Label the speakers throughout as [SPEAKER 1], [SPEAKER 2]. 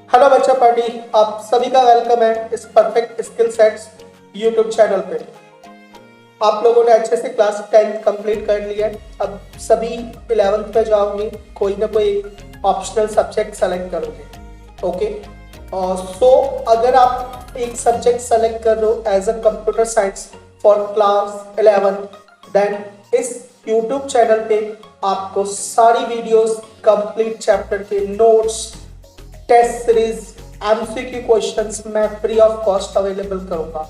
[SPEAKER 1] Hello बच्चा party, आप सभी का वेलकम है इस perfect skill sets YouTube channel पे। आप लोगों ने अच्छे से क्लास 10 कंप्लीट कर लिया है। अब सभी 11th में जाओगे, कोई ना कोई ऑप्शनल सब्जेक्ट सेलेक्ट करोगे। ओके, सो अगर आप एक सब्जेक्ट सेलेक्ट कर रहे हो as a computer science for class 11, then इस यूट्यूब चैनल पे आपको सारी वीडियोस, कंप्लीट चैप्टर के notes, test series, MCQ questions मैं फ्री ऑफ कॉस्ट अवेलेबल करूंगा।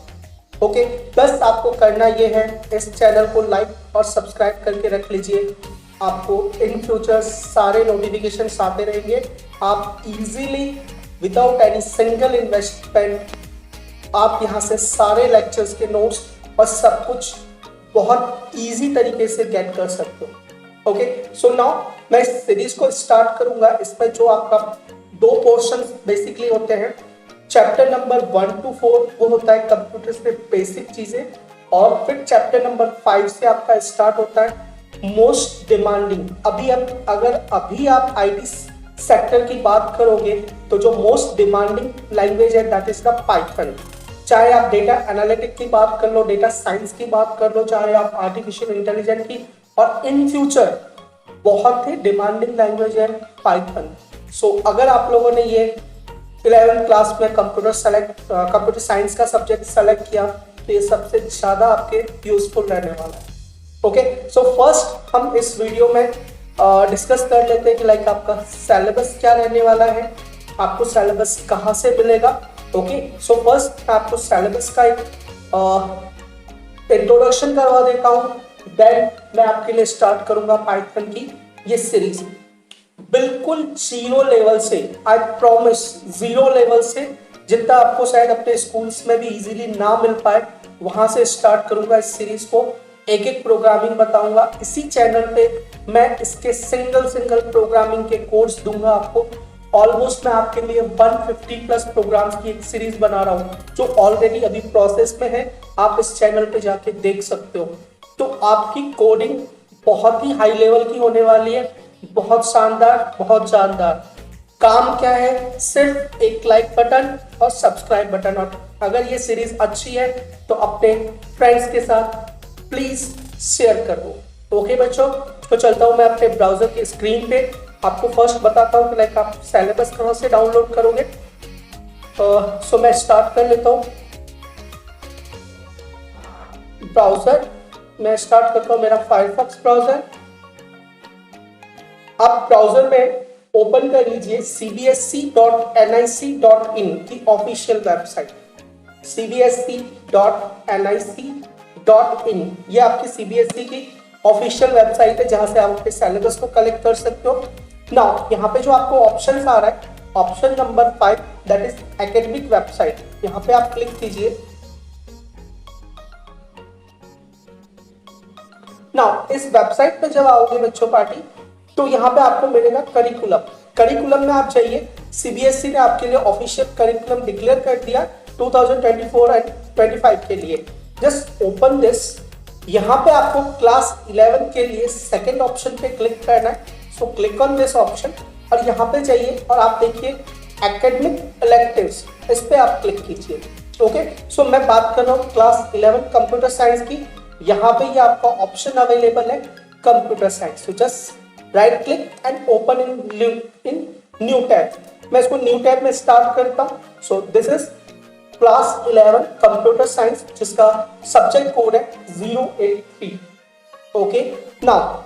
[SPEAKER 1] ओके, प्लस आपको करना ये है, इस चैनल को लाइक और सब्सक्राइब करके रख लीजिए। आपको इन फ्यूचर सारे नोटिफिकेशंस आते रहेंगे। आप easily without any single investment आप यहाँ से सारे लेक्चर्स के नोट्स और सब कुछ बहुत इजी तरीके से गेट कर सकते हो। ओके, सो नाउ मैं इस सीरीज को स्टार्ट करूंगा। इसमें जो आपका दो पोर्शन बेसिकली होते हैं, चैप्टर नंबर 1 to 4 वो होता है कंप्यूटर से बेसिक चीजें, और फिर चैप्टर नंबर 5 से आपका स्टार्ट होता है मोस्ट डिमांडिंग। अभी आप आईटी सेक्टर की बात करोगे तो जो मोस्ट डिमांडिंग लैंग्वेज है दैट इज द पाइथन। चाहे आप डेटा एनालिटिक की बात कर लो, डेटा साइंस की बात कर लो, चाहे आप आर्टिफिशियल इंटेलिजेंस की, और इन फ्यूचर बहुत ही डिमांडिंग लैंग्वेज है पाइथन। सो अगर आप लोगों ने ये 11th क्लास में कंप्यूटर साइंस का सब्जेक्ट सेलेक्ट किया तो ये सबसे ज़्यादा आपके यूजफुल रहने वाला है। ओके, सो फर्स्ट हम इस वीडियो में डिस्कस कर लेते हैं कि लाइक आपका सिलेबस क्या रहने वाला है, आपको सिलेबस कहाँ से मिलेगा। ओके, सो फर्स्ट मैं आपको सिलेबस का एक इंट्रोडक्शन करवा देता हूँ, देन मैं आपके लिए स्टार्ट करूंगा पाइथन की ये सीरीज। बिल्कुल जीरो लेवल से, आई प्रॉमिस जीरो लेवल से, जितना आपको शायद अपने स्कूल्स में भी इजीली ना मिल पाए, वहां से स्टार्ट करूंगा इस सीरीज को। एक एक प्रोग्रामिंग बताऊंगा इसी चैनल पे। मैं इसके सिंगल प्रोग्रामिंग के कोर्स दूंगा आपको। ऑलमोस्ट मैं आपके लिए 150 प्लस प्रोग्राम्स की एक सीरीज बना रहा हूँ जो ऑलरेडी अभी प्रोसेस में है। आप इस चैनल पे जाके देख सकते हो। तो आपकी कोडिंग बहुत ही हाई लेवल की होने वाली है, बहुत शानदार, बहुत जानदार। काम क्या है, सिर्फ एक लाइक बटन और सब्सक्राइब बटन। और अगर ये सीरीज अच्छी है तो अपने फ्रेंड्स के साथ प्लीज शेयर कर दो। ओके बच्चों, तो चलता हूं मैं अपने ब्राउजर की स्क्रीन पे। आपको फर्स्ट बताता हूं कि लाइक आप सिलेबस कहां से डाउनलोड करोगे। सो मैं स्टार्ट कर लेता हूं ब्राउजर। मैं स्टार्ट करता हूं मेरा फायरफॉक्स ब्राउजर। आप ब्राउजर में ओपन कर लीजिए cbsc.nic.in की ऑफिशियल वेबसाइट। cbsc.nic.in ये आपकी सीबीएसई की ऑफिशियल वेबसाइट है जहां से आप अपने सिलेबस को कलेक्ट कर सकते हो। नाउ यहाँ पे जो आपको ऑप्शन आ रहा है, option number 5 that is academic website, यहाँ पे आप क्लिक कीजिए। नाउ इस वेबसाइट पे जब आओगे बच्चों पार्टी, तो यहाँ पे आपको मिलेगा करिकुलम में आप जाइए। सीबीएसई ने आपके लिए ऑफिशियल करिकुलम डिक्लेयर कर दिया 2024 एंड 25 के लिए। Just open this. यहाँ पे आपको क्लास 11 के लिए सेकंड ऑप्शन पे क्लिक करना है। So click on this option और यहाँ पे जाइए और आप देखिए एकेडमिक इलेक्टिव्स, इस पे आप क्लिक कीजिए। ओके, सो मैं बात कर रहा हूँ क्लास 11 कंप्यूटर साइंस की। यहाँ पे ये आपका ऑप्शन अवेलेबल है computer science. So just right click and open in new tab. मैं इसको न्यू टैब में स्टार्ट करता हूँ। So this is class 11 computer science जिसका सब्जेक्ट कोड है 083। ओके, नाउ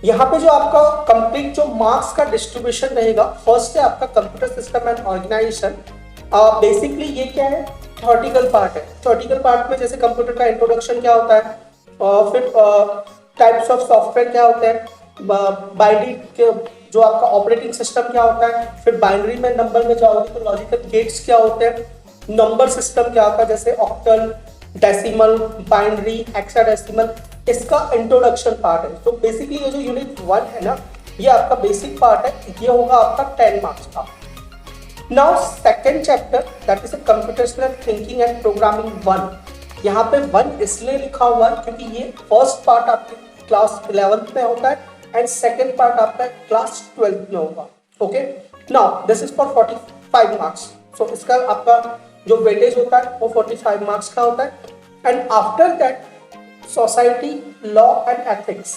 [SPEAKER 1] यहाँ पे जो आपका कंप्लीट जो मार्क्स का डिस्ट्रीब्यूशन रहेगा, फर्स्ट है आपका computer system and organisation. Basically ये क्या है, थ्योरेटिकल पार्ट है। थ्योरेटिकल पार्ट में जैसे कंप्यूटर का इंट्रोडक्शन क्या होता है, फिर टाइप्स ऑफ सॉफ्टवेयर क्या होते हैं, बाइनरी के जो आपका ऑपरेटिंग सिस्टम क्या होता है, फिर बाइनरी में नंबर में जाओगे तो लॉजिकल गेट्स क्या होते हैं, नंबर सिस्टम क्या होता है जैसे ऑक्टल, डेसिमल, बाइनरी, हेक्साडेसिमल, इसका इंट्रोडक्शन पार्ट है। तो बेसिकली ये जो यूनिट 1 है ना, ये आपका बेसिक पार्ट है, ये होगा आपका 10 मार्क्स का। Now second chapter that is computational thinking and programming 1। यहाँ पे 1 इसलिए लिखा हुआ है क्योंकि ये फर्स्ट पार्ट आपके क्लास 11th में होता है एंड सेकंड पार्ट आपका क्लास 12th में होगा। Okay, now this is for 45 marks. So इसका आपका जो वेटेज होता है वो 45 मार्क्स का होता है। And after that society, law and ethics,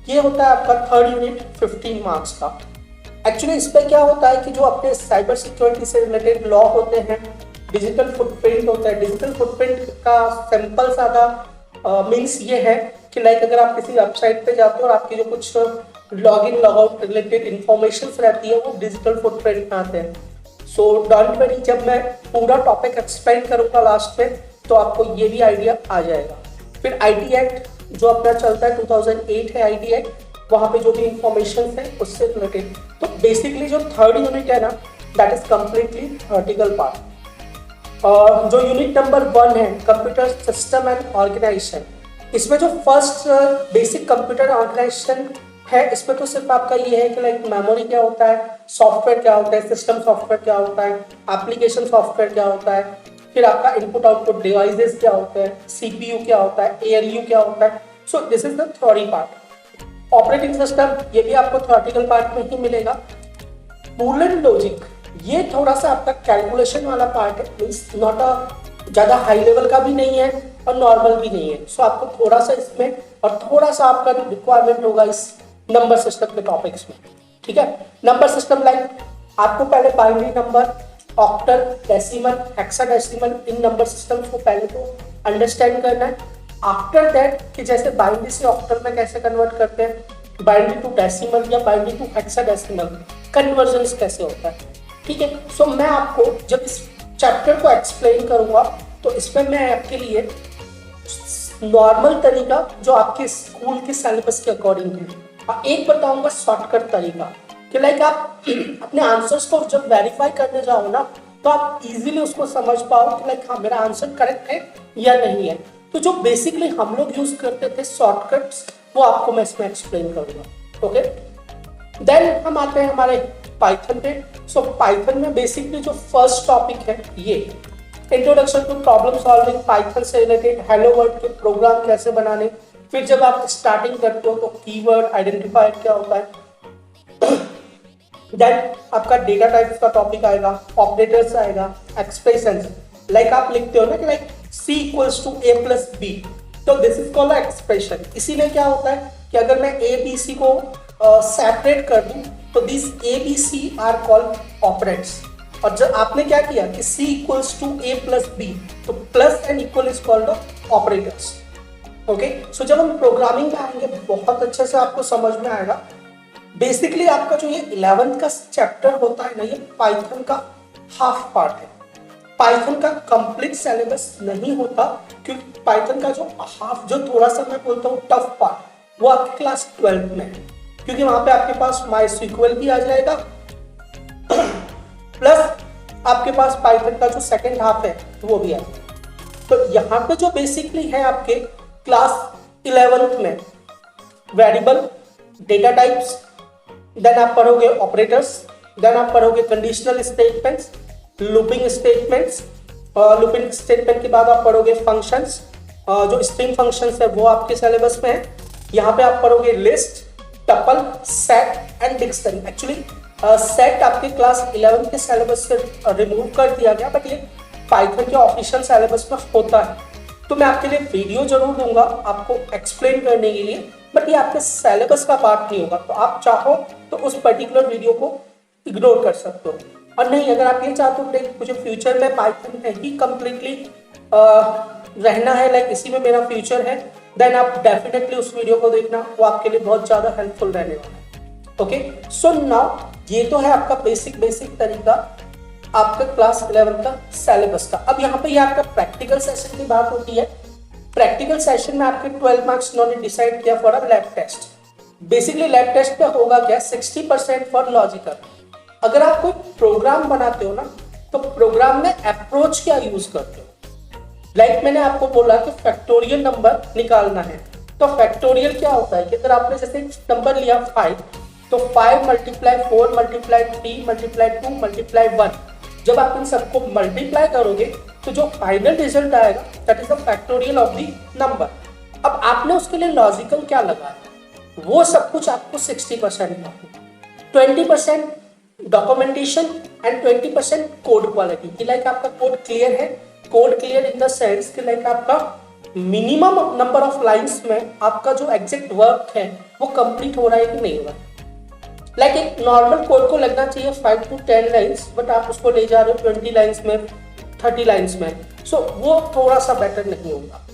[SPEAKER 1] ये होता है आपका थर्ड यूनिट 15 मार्क्स का। एक्चुअली इसमें क्या होता है कि जो अपने साइबर सिक्योरिटी से रिलेटेड लॉ होते हैं, डिजिटल फुटप्रिंट होता है। डिजिटल फुटप्रिंट का सिंपल सादा मीन्स ये है कि लाइक अगर आप किसी वेबसाइट पे जाते हो और आपकी जो कुछ log in log out related information रहती है वो डिजिटल फुटप्रिंट में आते हैं। सो डोंट वरी, जब मैं पूरा टॉपिक एक्सप्लेन करूंगा लास्ट में तो आपको ये भी आइडिया आ जाएगा। फिर आईटी एक्ट जो अपना चलता है 2008 है आईटी एक्ट, वहाँ पे जो भी इंफॉर्मेशन है उससे रिलेटेड। तो बेसिकली जो थर्ड यूनिट है ना, that is completely theoretical part. और जो यूनिट नंबर 1 है कंप्यूटर सिस्टम एंड ऑर्गेनाइजेशन, इसमें जो फर्स्ट बेसिक कंप्यूटर ऑर्गेनाइजेशन है, इसमें तो सिर्फ आपका ये है कि लाइक मेमोरी क्या होता है, सॉफ्टवेयर क्या होता है, सिस्टम सॉफ्टवेयर क्या होता है, एप्लीकेशन सॉफ्टवेयर क्या होता है, फिर आपका इनपुट आउटपुट डिवाइसेस क्या होते हैं, सीपीयू क्या होता है, एएलयू क्या होता है। So this is the theory part. Operating system ये भी आपको थ्योरेटिकल पार्ट में ही मिलेगा। बूलियन लॉजिक ये थोड़ा सा आपका कैलकुलेशन वाला पार्ट है, मींस नॉट अ ज़्यादा हाई लेवल का भी नहीं है और नॉर्मल भी नहीं है। सो आपको थोड़ा सा इसमें और थोड़ा सा आपका रिक्वायरमेंट होगा इस नंबर सिस्टम के टॉपिक्स में, ठीक है। नंबर सिस्टम लाइक आपको पहले binary number, octal, decimal, hexadecimal, इन नंबर सिस्टम्स को पहले तो अंडरस्टैंड करना है। आफ्टर दैट कि जैसे बाइनरी से ऑक्टल में कैसे कन्वर्ट करते हैं, बाइनरी टू डेसिमल या बाइनरी टू हेक्साडेसिमल कन्वर्जन कैसे होता है, ठीक है। सो मैं आपको जब इस चैप्टर को एक्सप्लेन करूंगा तो इसमें मैं आपके लिए नॉर्मल तरीका जो आपके स्कूल के सिलेबस के अकॉर्डिंग है, और एक बताऊंगा शॉर्टकट तरीका कि लाइक आप अपने आंसर्स को जब वेरीफाई करने जाओ ना तो आप इजीली उसको समझ पाओ कि लाइक हाँ मेरा आंसर करेक्ट है या नहीं है। तो जो बेसिकली हम लोग यूज करते थे शॉर्टकट्स, वो आपको मैं इसमें एक्सप्लेन करूंगा, ओके। देन हम आते हैं हमारे पाइथन पे। सो पाइथन में बेसिकली जो फर्स्ट टॉपिक है ये introduction to problem solving, Python से रिलेटेड हेलो वर्ल्ड के प्रोग्राम कैसे बनाने। फिर जब आप स्टार्टिंग करते हो तो कीवर्ड आइडेंटिफायर क्या होता है। देन आपका डेटा टाइप्स का टॉपिक आएगा, ऑपरेटर्स आएगा, एक्सप्रेशंस। लाइक आप लिखते हो ना कि like c equals to a plus b, तो दिस इज कॉल्ड एक्सप्रेशन। इसीलिए क्या होता है कि अगर मैं a b c को सेपरेट कर दूं तो this a b c are called operands. और जब आपने क्या किया कि c equals to a plus b, तो plus and equal is called operators, okay. So जब हम प्रोग्रामिंग में आएंगे बहुत अच्छे से आपको समझ में आएगा। बेसिकली आपका जो ये 11th का चैप्टर होता है ना, ये पाइथन का हाफ पार्ट है। पाइथन का कंप्लीट सिलेबस नहीं होता, क्योंकि पाइथन का जो हाफ, जो थोड़ा सा मैं बोलता हूँ टफ पार्ट, वो आपके क्लास 12th में है, क्योंकि वहां पे आपके पास माइस्क्यूएल भी आ जाएगा प्लस आपके पास पाइथन का जो सेकंड हाफ है वो भी आ जाएगा। तो यहाँ पे जो बेसिकली है आपके क्लास 11th में वेरिएबल, डेटा टाइप्स, देन आप पढ़ोगे ऑपरेटर्स, देन आप पढ़ोगे conditional statements, looping statements, looping statement के बाद आप पढ़ोगे फंक्शंस, जो स्ट्रिंग फंक्शंस है वो आपके सिलेबस में है। यहाँ पे आप पढ़ोगे list, tuple, set and dictionary. Actually set आपके क्लास 11 के सिलेबस से रिमूव कर दिया गया, बट ये पाइथन के ऑफिशियल सिलेबस में होता है। तो मैं आपके लिए वीडियो जरूर दूंगा आपको एक्सप्लेन करने के लिए, बट ये आपके सिलेबस का पार्ट नहीं होगा। तो आप चाहो तो उस पर्टिकुलर वीडियो को इग्नोर कर सकते हो, और नहीं अगर आप ये चाहते हो कि मुझे फ्यूचर में पाइथन में ही कंप्लीटली रहना है, लाइक इसी में मेरा फ्यूचर है, देन आप डेफिनेटली उस वीडियो को देखना, वो आपके लिए बहुत ज़्यादा हेल्पफुल रहने वाला है, ओके। सो नाउ ये तो है आपका बेसिक तरीका आपका क्लास 11 का सिलेबस का। अब यहाँ पे ये आपका प्रैक्टिकल सेशन की बात होती है। प्रैक्टिकल सेशन में आपके 12 मार्क्स इन्होंने डिसाइड किया for a lab test. Basically lab test पे होगा क्या, 60% फॉर लॉजिकल। अगर आप कोई प्रोग्राम बनाते हो ना, तो प्रोग्राम में अप्रोच क्या यूज करते हो। लाइक मैंने आपको बोला कि फैक्टोरियल नंबर निकालना है, तो फैक्टोरियल क्या होता है कि अगर आपने जैसे नंबर लिया 5, तो 5 मल्टीप्लाई 4 मल्टीप्लाई 3 मल्टीप्लाई 2 मल्टीप्लाई 1, जब आप इन सबको मल्टीप्लाई करोगे तो जो फाइनल रिजल्ट आएगा that is the factorial of the number. अब आपने उसके लिए लॉजिकल क्या लगाया, वो सब कुछ आपको 60% का, 20% डॉक्यूमेंटेशन एंड 20% कोड क्वालिटी कि लाइक आपका कोड क्लियर है। Code clear in the sense कि लाइक आपका मिनिमम नंबर ऑफ लाइंस में आपका जो एग्जैक्ट वर्क है वो कंप्लीट हो रहा है कि नहीं हो रहा है। लाइक एक नॉर्मल कोड को लगना चाहिए 5 to 10 लाइंस, बट आप उसको ले जा रहे हो 20 लाइंस में, 30 लाइंस में, सो वो थोड़ा सा बेटर नहीं होगा।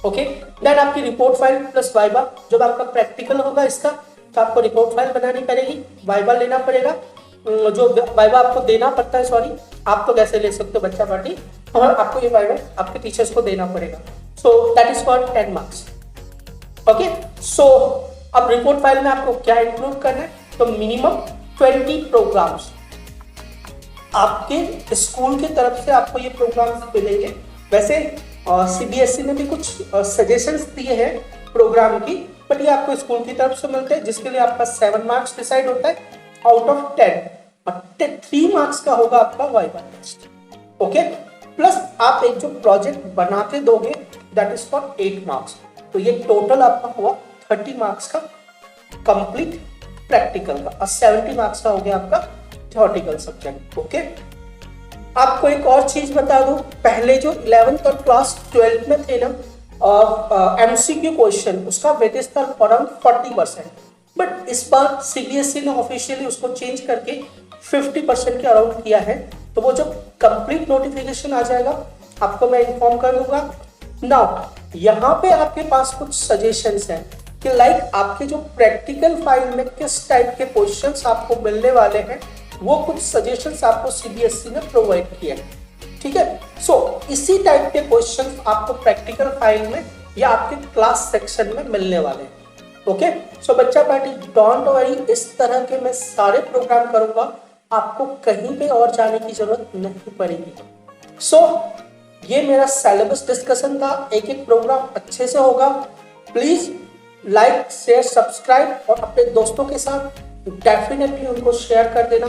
[SPEAKER 1] ओके, देन आपकी रिपोर्ट फाइल प्लस वाइवा, जब आपका प्रैक्टिकल होगा इसका तो आपको रिपोर्ट फाइल बनानी पड़ेगी, वाइवा लेना पड़ेगा। जो वाइवा आपको देना पड़ता है, सॉरी आप तो कैसे ले सकते हो बच्चा पार्टी, और आपको ये वाइवा आपके टीचर्स को देना पड़ेगा। So that is for 10 marks. Okay, so अब रिपोर्ट फाइल में आपको क्या इंक्लूड करना है, तो मिनिमम 20 प्रोग्राम्स आपके स्कूल की तरफ से आपको ये प्रोग्राम्स मिलेंगे। वैसे सीबीएसई ने भी कुछ सजेशंस दिए हैं प्रोग्राम की, बट ये आपको स्कूल की तरफ से मिलते हैं, जिसके लिए आपका 7 मार्क्स डिसाइड होता है आउट ऑफ 10, और 3 मार्क्स का होगा आपका वाइवा टेस्ट। ओके, प्लस आप एक जो प्रोजेक्ट बना के दोगे दैट इज फॉर 8 मार्क्स। तो ये टोटल आपका हुआ 30 मार्क्स का कंप्लीट प्रैक्टिकल का, और 70 मार्क्स का हो गया आपका थ्योरेटिकल सब्जेक्ट। ओके, आपको एक और चीज बता दूं, पहले जो 11th और क्लास 12th में थे ना एमसीक्यू क्वेश्चन, उसका वेटेज था अराउंड 40%, बट इस बार सीबीएसई ने ऑफिशियली उसको चेंज करके 50% के अराउंड किया है। तो वो जब कंप्लीट नोटिफिकेशन आ जाएगा आपको मैं इन्फॉर्म कर दूंगा। नाउ यहाँ पे आपके पास कुछ सजेशंस हैं कि लाइक आपके जो प्रैक्टिकल फाइल में किस टाइप के क्वेश्चंस आपको मिलने वाले हैं, वो कुछ सजेशंस आपको सीबीएसई ने प्रोवाइड किया है। ठीक है, सो इसी टाइप के क्वेश्चंस आपको प्रैक्टिकल फाइल में या आपके क्लास सेक्शन में मिलने वाले हैं। ओके, सो बच्चा पार्टी डोंट वरी, इस तरह के मैं सारे प्रोग्राम करूंगा, आपको कहीं पे और जाने की जरूरत नहीं पड़ेगी। सो ये मेरा सिलेबस डिस्कशन था, एक एक प्रोग्राम अच्छे से होगा। प्लीज लाइक शेयर सब्सक्राइब और अपने दोस्तों के साथ डेफिनेटली उनको शेयर कर देना।